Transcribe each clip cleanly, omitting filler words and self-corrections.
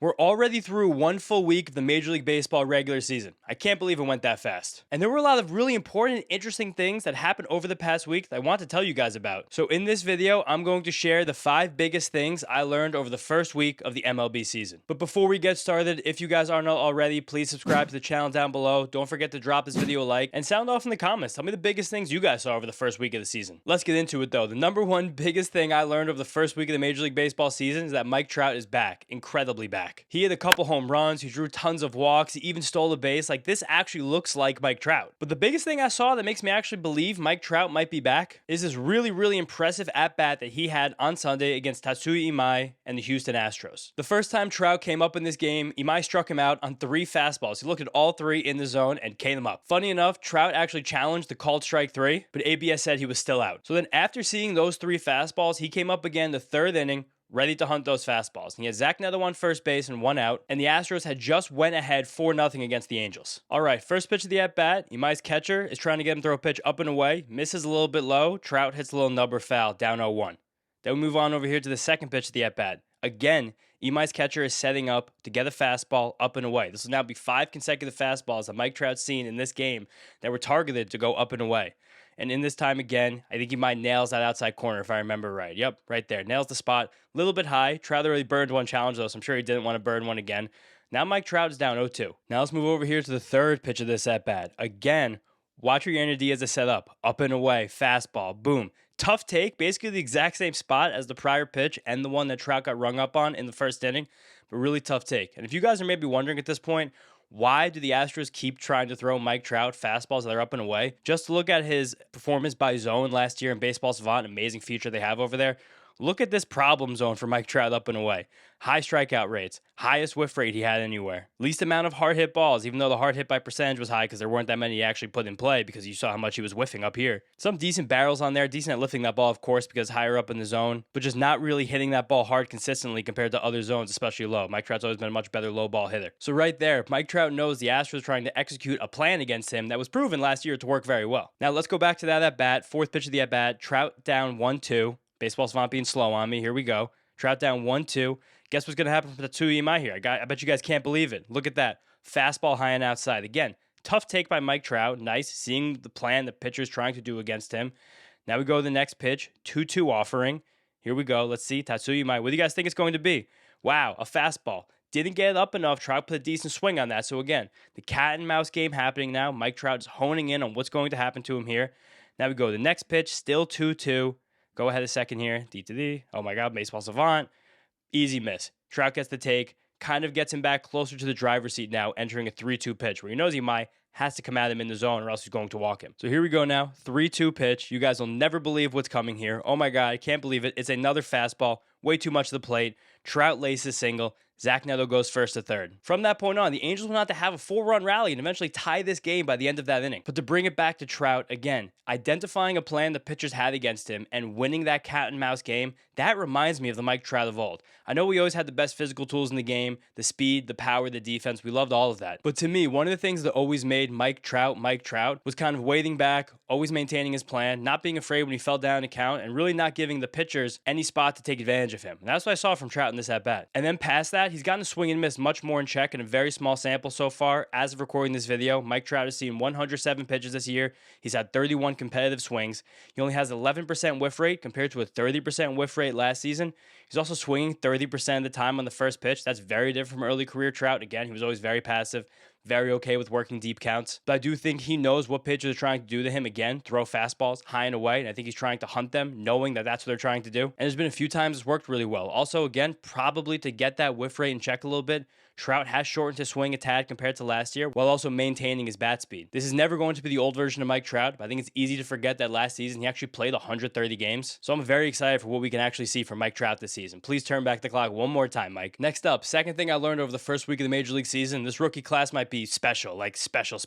We're already through one full week of the Major League Baseball regular season. I can't believe it went that fast. And there were a lot of really important and interesting things that happened over the past week that I want to tell you guys about. So in this video, I'm going to share the 5 biggest things I learned over the first week of the MLB season. But before we get started, if you guys aren't already, please subscribe to the channel down below. Don't forget to drop this video a like and sound off in the comments. Tell me the biggest things you guys saw over the first week of the season. Let's get into it though. The number one biggest thing I learned over the first week of the Major League Baseball season is that Mike Trout is back, incredibly back. He had a couple home runs, he drew tons of walks, he even stole a base. Like, this actually looks like Mike Trout. But the biggest thing I saw that makes me actually believe Mike Trout might be back is this really impressive at-bat that he had on Sunday against Tatsuya Imai and the Houston Astros. The first time Trout came up in this game, Imai struck him out on 3 fastballs. He looked at all 3 in the zone and K'd them up. Funny enough, Trout actually challenged the called strike 3, but ABS said he was still out. So then after seeing those 3 fastballs, he came up again the 3rd inning, ready to hunt those fastballs. He had Zach Neto on first base and 1 out, and the Astros had just went ahead 4-0 against the Angels. All right, first pitch of the at-bat, Imai's catcher is trying to get him to throw a pitch up and away, misses a little bit low, Trout hits a little number foul, down 0-1. Then we move on over here to the second pitch of the at-bat. Again, Imai's catcher is setting up to get a fastball up and away. This will now be 5 consecutive fastballs that Mike Trout's seen in this game that were targeted to go up and away. And in this time again, I think Imai nails that outside corner if I remember right. Yep, right there. Nails the spot. A little bit high. Trout already burned one challenge though, so I'm sure he didn't want to burn one again. Now Mike Trout is down 0-2. Now let's move over here to the third pitch of this at-bat. Again, watch your energy as a setup. Up and away. Fastball. Boom. Tough take. Basically the exact same spot as the prior pitch and the one that Trout got rung up on in the first inning. But really tough take. And if you guys are maybe wondering at this point, why do the Astros keep trying to throw Mike Trout fastballs that are up and away? Just to look at his performance by zone last year in Baseball Savant, an amazing feature they have over there. Look at this problem zone for Mike Trout up and away. High strikeout rates, highest whiff rate he had anywhere. Least amount of hard hit balls, even though the hard hit by percentage was high because there weren't that many he actually put in play because you saw how much he was whiffing up here. Some decent barrels on there, decent at lifting that ball, of course, because higher up in the zone, but just not really hitting that ball hard consistently compared to other zones, especially low. Mike Trout's always been a much better low ball hitter. So right there, Mike Trout knows the Astros trying to execute a plan against him that was proven last year to work very well. Now let's go back to that at-bat, fourth pitch of the at-bat, Trout down 1-2. Baseball Savant being slow on me. Here we go. Trout down 1-2. Guess what's going to happen for Tatsuya Imai here? I bet you guys can't believe it. Look at that. Fastball high and outside. Again, tough take by Mike Trout. Nice seeing the plan the pitcher's trying to do against him. Now we go to the next pitch. 2-2 offering. Here we go. Let's see. Tatsuya Imai. What do you guys think it's going to be? Wow, a fastball. Didn't get it up enough. Trout put a decent swing on that. So again, the cat and mouse game happening now. Mike Trout is honing in on what's going to happen to him here. Now we go to the next pitch. Still 2-2. Go ahead a second here. D to D. Oh my God, Baseball Savant. Easy miss. Trout gets the take. Kind of gets him back closer to the driver's seat now, entering a 3-2 pitch where he knows he has to come at him in the zone or else he's going to walk him. So here we go now. 3-2 pitch. You guys will never believe what's coming here. Oh my God, I can't believe it. It's another fastball. Way too much to the plate. Trout lays his single. Zach Neto goes first to third. From that point on, the Angels went on to have a 4-run rally and eventually tie this game by the end of that inning. But to bring it back to Trout, again, identifying a plan the pitchers had against him and winning that cat and mouse game, that reminds me of the Mike Trout of old. I know we always had the best physical tools in the game, the speed, the power, the defense. We loved all of that. But to me, one of the things that always made Mike Trout was kind of waiting back, always maintaining his plan, not being afraid when he fell down to count, and really not giving the pitchers any spot to take advantage of him. And that's what I saw from Trout in this at-bat. And then past that, he's gotten a swing and miss much more in check in a very small sample so far. As of recording this video, Mike Trout has seen 107 pitches this year. He's had 31 competitive swings. He only has 11% whiff rate compared to a 30% whiff rate last season. He's also swinging 30% of the time on the first pitch. That's very different from early career Trout. Again, he was always very passive, very okay with working deep counts. But I do think he knows what pitchers are trying to do to him. Again, throw fastballs high and away. And I think he's trying to hunt them, knowing that that's what they're trying to do. And there's been a few times it's worked really well. Also, again, probably to get that whiff rate in check a little bit, Trout has shortened his swing a tad compared to last year while also maintaining his bat speed. This is never going to be the old version of Mike Trout, but I think it's easy to forget that last season he actually played 130 games. So I'm very excited for what we can actually see from Mike Trout this season. Please turn back the clock one more time, Mike. Next up, second thing I learned over the first week of the Major League season, this rookie class might be special, like special.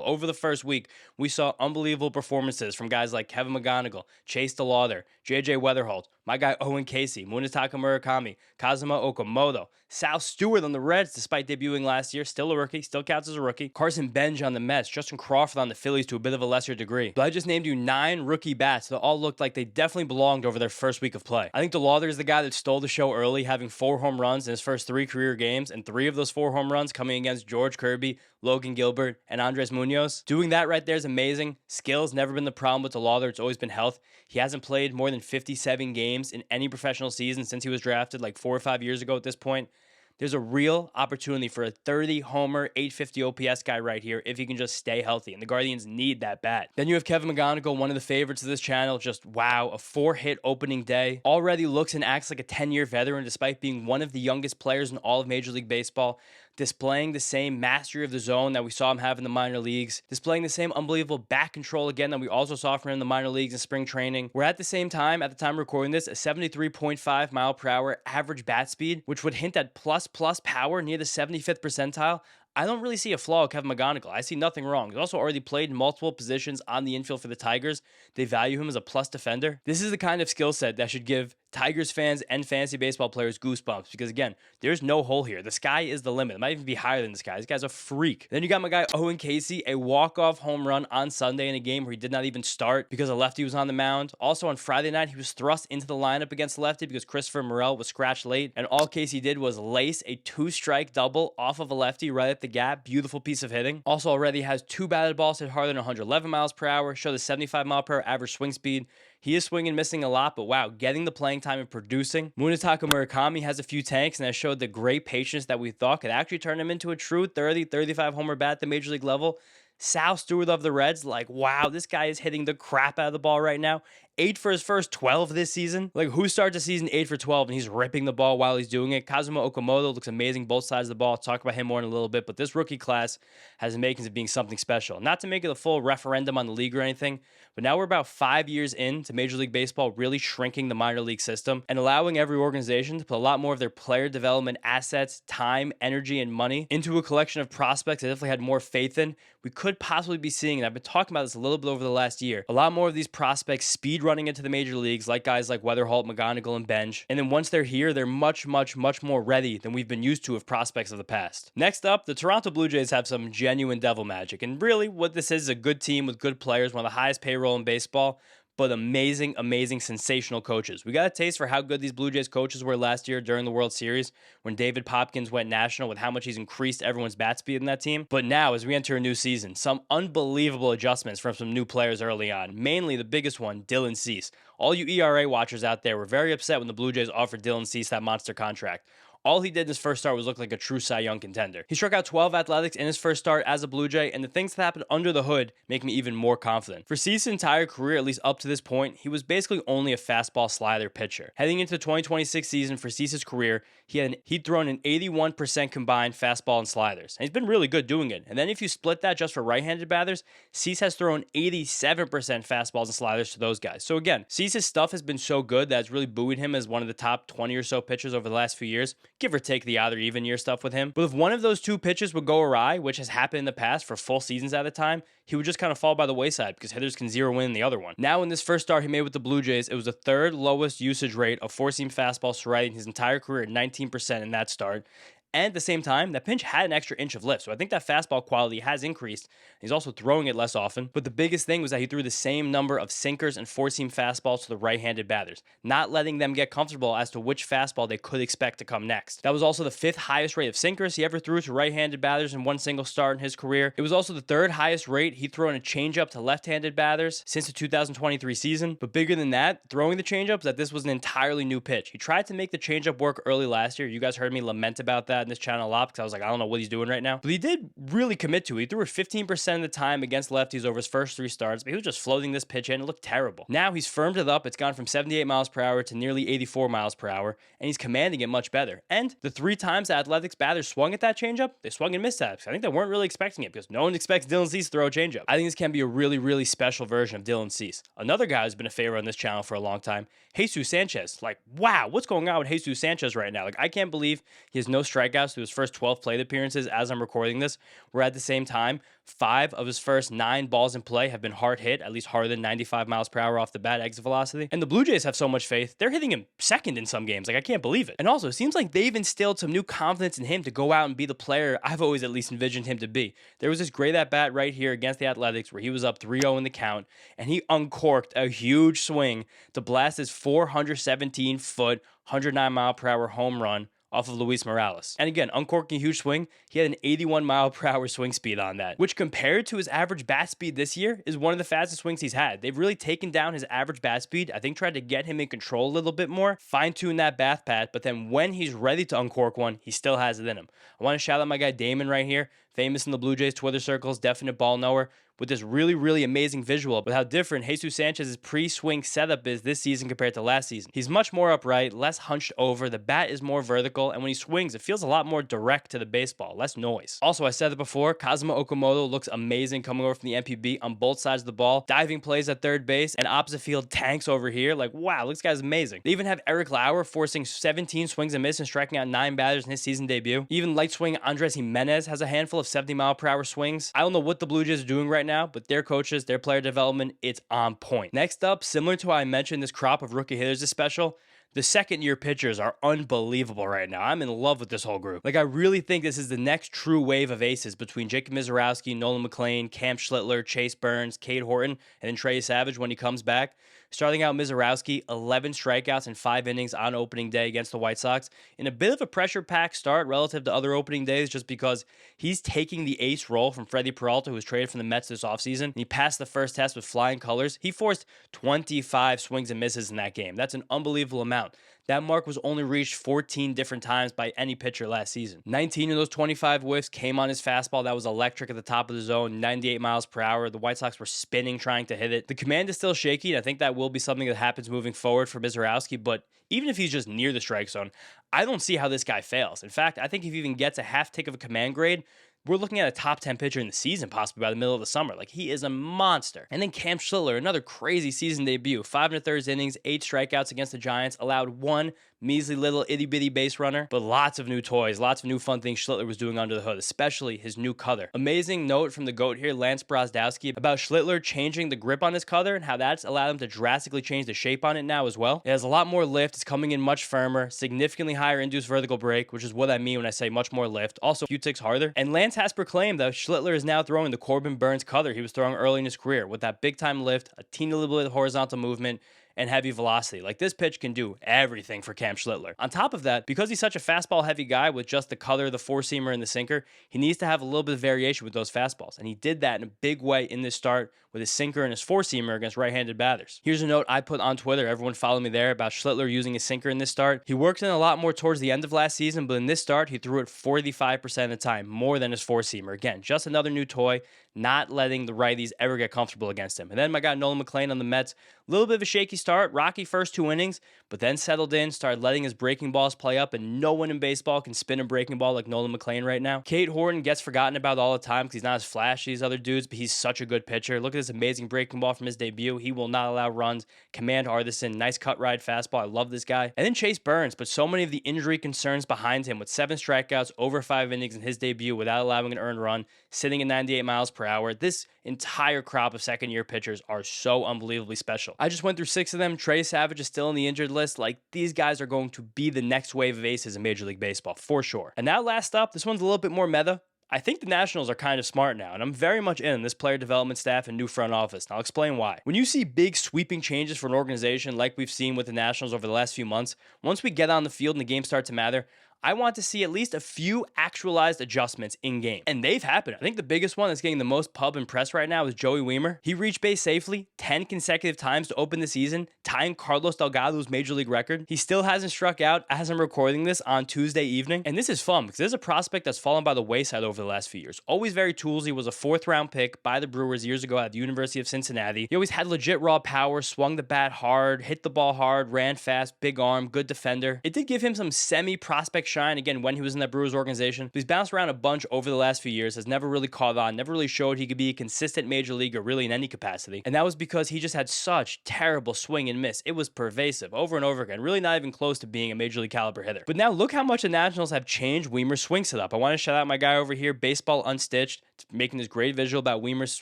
Over the first week, we saw unbelievable performances from guys like Kevin McGonigal, Chase DeLauder, JJ Weatherholt, My guy Owen Casey, Munetaka Murakami, Kazuma Okamoto, Sal Stewart on the Reds, despite debuting last year, still a rookie, still counts as a rookie. Carson Benj on the Mets, Justin Crawford on the Phillies to a bit of a lesser degree. But I just named you 9 rookie bats that all looked like they definitely belonged over their first week of play. I think DeLauder is the guy that stole the show early, having 4 home runs in his first 3 career games, and 3 of those 4 home runs coming against George Kirby, Logan Gilbert, and Andres Munoz. Doing that right there is amazing. Skill's never been the problem with DeLauder. It's always been health. He hasn't played more than 57 games in any professional season since he was drafted like 4 or 5 years ago at this point. There's a real opportunity for a 30-homer, 850 OPS guy right here if he can just stay healthy, and the Guardians need that bat. Then you have Kevin McGonigal, one of the favorites of this channel. Just wow, a 4-hit opening day. Already looks and acts like a 10-year veteran despite being one of the youngest players in all of Major League Baseball. Displaying the same mastery of the zone that we saw him have in the minor leagues, displaying the same unbelievable bat control again that we also saw from him in the minor leagues in spring training. We're at the time of recording this, a 73.5 mile per hour average bat speed, which would hint at plus power near the 75th percentile. I don't really see a flaw with Kevin McGonigal. I see nothing wrong. He's also already played in multiple positions on the infield for the Tigers. They value him as a plus defender. This is the kind of skill set that should give Tigers fans and fantasy baseball players goosebumps because, again, there's no hole here. The sky is the limit. It might even be higher than the sky. This guy's a freak. Then you got my guy Owen Casey, a walk-off home run on Sunday in a game where he did not even start because a lefty was on the mound. Also on Friday night, he was thrust into the lineup against the lefty because Christopher Morel was scratched late, and all Casey did was lace a 2-strike double off of a lefty right at the gap. Beautiful piece of hitting. Also already has 2 batted balls hit harder than 111 miles per hour, show the 75 mile per hour average swing speed. He is swinging and missing a lot, but wow, getting the playing time and producing. Munetaka Murakami has a few tanks and has showed the great patience that we thought could actually turn him into a true 30-35 homer bat at the major league level. Sal Stewart of the Reds, like, wow, this guy is hitting the crap out of the ball right now. 8 for his first 12 this season. Like, who starts the season 8 for 12 and he's ripping the ball while he's doing it? Kazuma Okamoto looks amazing both sides of the ball. I'll talk about him more in a little bit, but this rookie class has the makings of being something special. Not to make it a full referendum on the league or anything, but now we're about 5 years into Major League Baseball really shrinking the minor league system and allowing every organization to put a lot more of their player development assets, time, energy, and money into a collection of prospects that definitely had more faith in. We could possibly be seeing, and I've been talking about this a little bit over the last year, a lot more of these prospects speed running into the major leagues, like guys like Weatherholt, McGonigal, and Benj. And then once they're here, they're much more ready than we've been used to of prospects of the past. Next up, the Toronto Blue Jays have some genuine devil magic. And really, what this is a good team with good players, one of the highest payroll in baseball, but amazing, sensational coaches. We got a taste for how good these Blue Jays coaches were last year during the World Series when David Popkins went national with how much he's increased everyone's bat speed in that team. But now, as we enter a new season, some unbelievable adjustments from some new players early on. Mainly the biggest one, Dylan Cease. All you ERA watchers out there were very upset when the Blue Jays offered Dylan Cease that monster contract. All he did in his first start was look like a true Cy Young contender. He struck out 12 athletics in his first start as a Blue Jay, and the things that happened under the hood make me even more confident. For Cease's entire career, at least up to this point, he was basically only a fastball slider pitcher. Heading into the 2026 season for Cease's career, he'd thrown an 81% combined fastball and sliders, and he's been really good doing it. And then if you split that just for right-handed batters, Cease has thrown 87% fastballs and sliders to those guys. So again, Cease's stuff has been so good that it's really buoyed him as one of the top 20 or so pitchers over the last few years. Give or take the odd or even year stuff with him. But if one of those two pitches would go awry, which has happened in the past for full seasons at a time, he would just kind of fall by the wayside because hitters can zero in the other one. Now, in this first start he made with the Blue Jays, it was the 3rd lowest usage rate of four-seam fastballs to right in his entire career at 19% in that start. And at the same time, that pinch had an extra inch of lift. So I think that fastball quality has increased. He's also throwing it less often. But the biggest thing was that he threw the same number of sinkers and four-seam fastballs to the right-handed batters, not letting them get comfortable as to which fastball they could expect to come next. That was also the 5th highest rate of sinkers he ever threw to right-handed batters in one single start in his career. It was also the 3rd highest rate he'd thrown a changeup to left-handed batters since the 2023 season. But bigger than that, throwing the changeup, that this was an entirely new pitch. He tried to make the changeup work early last year. You guys heard me lament about that in this channel a lot because I was like, I don't know what he's doing right now. But he did really commit to it. He threw it 15% of the time against lefties over his first 3 starts, but he was just floating this pitch in. It looked terrible. Now he's firmed it up. It's gone from 78 miles per hour to nearly 84 miles per hour, and he's commanding it much better. And the 3 times the Athletics batters swung at that changeup, they swung and missed at it. I think they weren't really expecting it because no one expects Dylan Cease to throw a changeup. I think this can be a really special version of Dylan Cease. Another guy who's been a favorite on this channel for a long time, Jesus Sanchez. Like, wow, what's going on with Jesus Sanchez right now? Like, I can't believe he has no strikeouts strikeouts through his first 12 plate appearances as I'm recording this, where at the same time, 5 of his first 9 balls in play have been hard hit, at least harder than 95 miles per hour off the bat exit velocity. And the Blue Jays have so much faith, they're hitting him second in some games. Like, I can't believe it. And also, it seems like they've instilled some new confidence in him to go out and be the player I've always at least envisioned him to be. There was this great at-bat right here against the Athletics where he was up 3-0 in the count, and he uncorked a huge swing to blast his 417-foot, 109-mile-per-hour home run off of Luis Morales. And again, uncorking a huge swing, he had an 81-mile-per-hour swing speed on that, which compared to his average bat speed this year is one of the fastest swings he's had. They've really taken down his average bat speed. I think tried to get him in control a little bit more, fine-tune that bath pad, but then when he's ready to uncork one, he still has it in him. I want to shout out my guy Damon right here, famous in the Blue Jays Twitter circles, definite ball knower, with this really amazing visual with how different Jesus Sanchez's pre-swing setup is this season compared to last season. He's much more upright, less hunched over, the bat is more vertical, and when he swings, it feels a lot more direct to the baseball, less noise. Also, I said it before, Kazuma Okamoto looks amazing coming over from the MPB on both sides of the ball, diving plays at third base, and opposite field tanks over here. Like, wow, this guy's amazing. They even have Eric Lauer forcing 17 swings and misses and striking out 9 batters in his season debut. Even light swing Andres Jimenez has a handful of 70-mile-per-hour swings. I don't know what the Blue Jays are doing right now, but their coaches, their player development, it's on point. Next up, similar to how I mentioned this crop of rookie hitters is special, the second-year pitchers are unbelievable right now. I'm in love with this whole group. Like, I really think this is the next true wave of aces between Jacob Mizorowski, Nolan McLean, Cam Schlittler, Chase Burns, Cade Horton, and then Trey Savage when he comes back. Starting out, Mizorowski, 11 strikeouts in 5 innings on opening day against the White Sox. In a bit of a pressure-packed start relative to other opening days just because he's taking the ace role from Freddie Peralta, who was traded from the Mets this offseason. And he passed the first test with flying colors. He forced 25 swings and misses in that game. That's an unbelievable amount. That mark was only reached 14 different times by any pitcher last season. 19 of those 25 whiffs came on his fastball that was electric at the top of the zone, 98 miles per hour. The White Sox were spinning trying to hit it. The command is still shaky, and I think that will be something that happens moving forward for Mizorowski, but even if he's just near the strike zone, I don't see how this guy fails. In fact, I think if he even gets a half tick of a command grade, we're looking at a top 10 pitcher in the season, possibly by the middle of the summer. Like, he is a monster. And then Cam Schlittler, another crazy season debut. 5 1/3 innings, 8 strikeouts against the Giants, allowed 1 measly little itty-bitty base runner, but lots of new toys, lots of new fun things Schlittler was doing under the hood, especially his new cutter. Amazing note from the GOAT here, Lance Brozdowski, about Schlittler changing the grip on his cutter and how that's allowed him to drastically change the shape on it now as well. It has a lot more lift, it's coming in much firmer, significantly higher induced vertical break, which is what I mean when I say much more lift, also a few ticks harder. And Lance has proclaimed that Schlittler is now throwing the Corbin Burns cutter he was throwing early in his career with that big-time lift, a teeny little bit of horizontal movement, and heavy velocity. Like, this pitch can do everything for Cam Schlittler. On top of that, because he's such a fastball heavy guy with just the cutter, the four-seamer, and the sinker, he needs to have a little bit of variation with those fastballs. And he did that in a big way in this start with his sinker and his four-seamer against right-handed batters. Here's a note I put on Twitter. Everyone follow me there about Schlittler using his sinker in this start. He worked in a lot more towards the end of last season, but in this start, he threw it 45% of the time, more than his four-seamer. Again, just another new toy, not letting the righties ever get comfortable against him. And then my guy Nolan McLean on the Mets, a little bit of a shaky start, rocky first 2 innings, but then settled in, started letting his breaking balls play up, and no one in baseball can spin a breaking ball like Nolan McLean right now. Cade Horton gets forgotten about all the time because he's not as flashy as other dudes, but he's such a good pitcher. Look at this amazing breaking ball from his debut. He will not allow runs. Command Artisan, nice cut ride fastball. I love this guy. And then Chase Burns, but so many of the injury concerns behind him with 7 strikeouts over 5 innings in his debut without allowing an earned run, sitting at 98 miles per hour. This entire crop of second-year pitchers are so unbelievably special. I just went through 6 of them. Trey Savage is still in the injured list. Like, these guys are going to be the next wave of aces in Major League Baseball, for sure. And now last up, this one's a little bit more meta. I think the Nationals are kind of smart now, and I'm very much in this player development staff and new front office, and I'll explain why. When you see big sweeping changes for an organization like we've seen with the Nationals over the last few months, once we get on the field and the games start to matter, I want to see at least a few actualized adjustments in-game. And they've happened. I think the biggest one that's getting the most pub and press right now is Joey Wiemer. He reached base safely 10 consecutive times to open the season, tying Carlos Delgado's Major League record. He still hasn't struck out as I'm recording this on Tuesday evening. And this is fun because there's a prospect that's fallen by the wayside over the last few years. Always very toolsy, was a 4th-round pick by the Brewers years ago at the University of Cincinnati. He always had legit raw power, swung the bat hard, hit the ball hard, ran fast, big arm, good defender. It did give him some semi-prospect quick shine again when he was in that Brewers organization, but he's bounced around a bunch over the last few years, has never really caught on, never really showed he could be a consistent major leaguer really in any capacity. And that was because he just had such terrible swing and miss. It was pervasive over and over again, really not even close to being a major league caliber hitter. But now look how much the Nationals have changed Weimer's swing setup. I want to shout out my guy over here, Baseball Unstitched, making this great visual about Weimer's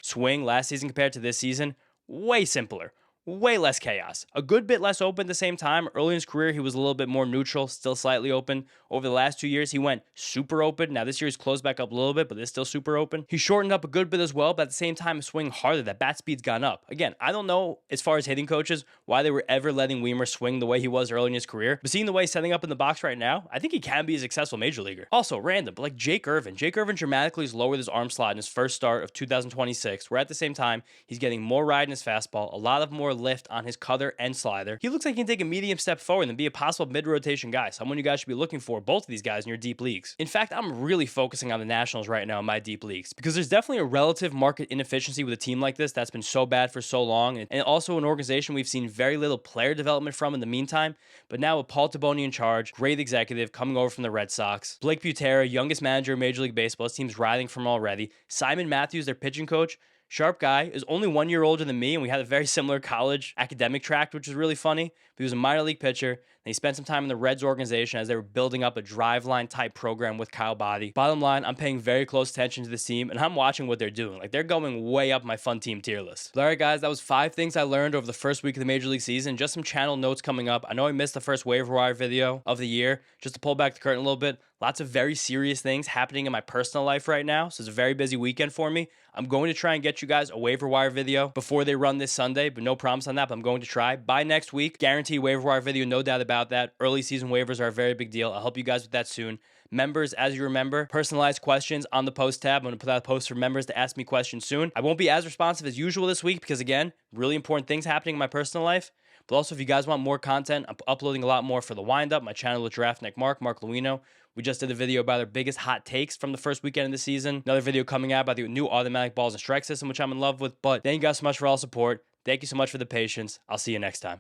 swing last season compared to this season. Way simpler. Way less chaos. A good bit less open at the same time. Early in his career, he was a little bit more neutral, still slightly open. Over the last 2 years, he went super open. Now this year he's closed back up a little bit, but it's still super open. He shortened up a good bit as well, but at the same time, swinging harder. That bat speed's gone up. Again, I don't know, as far as hitting coaches, why they were ever letting Weimer swing the way he was early in his career. But seeing the way he's setting up in the box right now, I think he can be a successful major leaguer. Also, random, but like Jake Irvin. Jake Irvin dramatically has lowered his arm slot in his first start of 2026, where at the same time, he's getting more ride in his fastball, a lot of more lift on his cutter and slider. He looks like he can take a medium step forward and be a possible mid-rotation guy, someone you guys should be looking for, both of these guys in your deep leagues. In fact, I'm really focusing on the Nationals right now in my deep leagues because there's definitely a relative market inefficiency with a team like this that's been so bad for so long, and also an organization we've seen very little player development from in the meantime. But now with Paul Taboni in charge, great executive coming over from the Red Sox, Blake Butera, youngest manager in Major League Baseball, his team's riding from already, Simon Matthews, their pitching coach, sharp guy, is only 1 year older than me, and we had a very similar college academic track, which was really funny. But he was a minor league pitcher, and he spent some time in the Reds organization as they were building up a driveline type program with Kyle Boddy. Bottom line, I'm paying very close attention to this team, and I'm watching what they're doing. Like, they're going way up my fun team tier list. But all right, guys, that was 5 things I learned over the first week of the Major League season. Just some channel notes coming up. I know I missed the first waiver wire video of the year. Just to pull back the curtain a little bit, lots of very serious things happening in my personal life right now, so it's a very busy weekend for me. I'm going to try and get you guys a waiver wire video before they run this Sunday, but no promise on that, but I'm going to try. By next week, guaranteed waiver wire video, no doubt about that. Early season waivers are a very big deal. I'll help you guys with that soon. Members, as you remember, personalized questions on the post tab. I'm going to put out a post for members to ask me questions soon. I won't be as responsive as usual this week because, again, really important things happening in my personal life. But also, if you guys want more content, I'm uploading a lot more for the Windup, my channel with Draftnik Mark Luino. We just did a video about our biggest hot takes from the first weekend of the season. Another video coming out about the new automatic balls and strike system, which I'm in love with. But thank you guys so much for all support. Thank you so much for the patience. I'll see you next time.